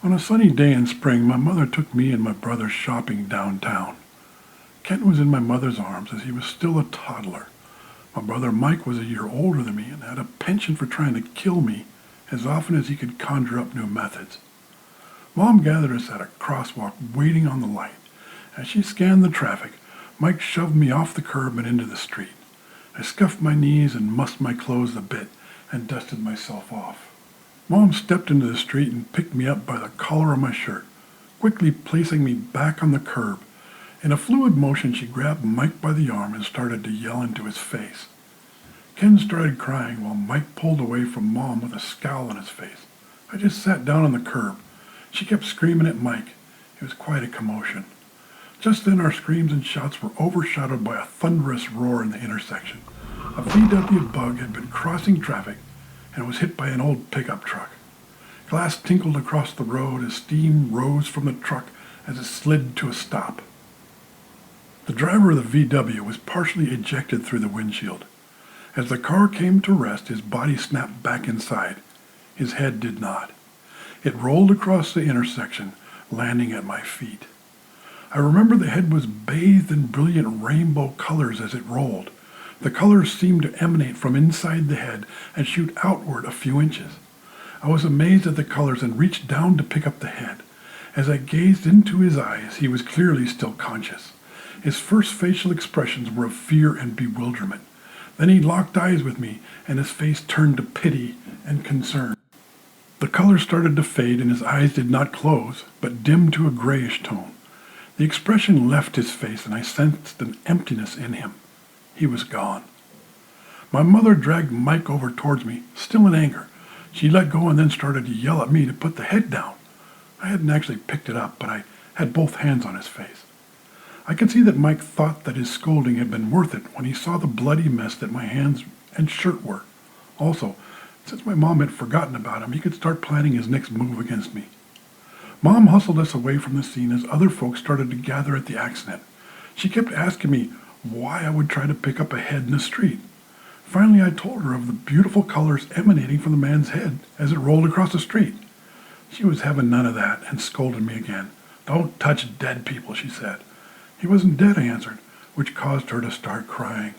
On a sunny day in spring, my mother took me and my brother shopping downtown. Kent was in my mother's arms as he was still a toddler. My brother Mike was a year older than me and had a penchant for trying to kill me as often as he could conjure up new methods. Mom gathered us at a crosswalk waiting on the light. As she scanned the traffic, Mike shoved me off the curb and into the street. I scuffed my knees and mussed my clothes a bit and dusted myself off. Mom stepped into the street and picked me up by the collar of my shirt, quickly placing me back on the curb. In a fluid motion, she grabbed Mike by the arm and started to yell into his face. Ken started crying while Mike pulled away from Mom with a scowl on his face. I just sat down on the curb. She kept screaming at Mike. It was quite a commotion. Just then our screams and shouts were overshadowed by a thunderous roar in the intersection. A VW bug had been crossing traffic and was hit by an old pickup truck. Glass tinkled across the road as steam rose from the truck as it slid to a stop. The driver of the VW was partially ejected through the windshield. As the car came to rest, his body snapped back inside. His head did not. It rolled across the intersection, landing at my feet. I remember the head was bathed in brilliant rainbow colors as it rolled. The colors seemed to emanate from inside the head and shoot outward a few inches. I was amazed at the colors and reached down to pick up the head. As I gazed into his eyes, he was clearly still conscious. His first facial expressions were of fear and bewilderment. Then he locked eyes with me, and his face turned to pity and concern. The color started to fade, and his eyes did not close, but dimmed to a grayish tone. The expression left his face, and I sensed an emptiness in him. He was gone. My mother dragged Mike over towards me, still in anger. She let go and then started to yell at me to put the head down. I hadn't actually picked it up, but I had both hands on his face. I could see that Mike thought that his scolding had been worth it when he saw the bloody mess that my hands and shirt were. Also, since my mom had forgotten about him, he could start planning his next move against me. Mom hustled us away from the scene as other folks started to gather at the accident. She kept asking me why I would try to pick up a head in the street. Finally, I told her of the beautiful colors emanating from the man's head as it rolled across the street. She was having none of that and scolded me again. "Don't touch dead people," she said. "He wasn't dead," I answered, which caused her to start crying.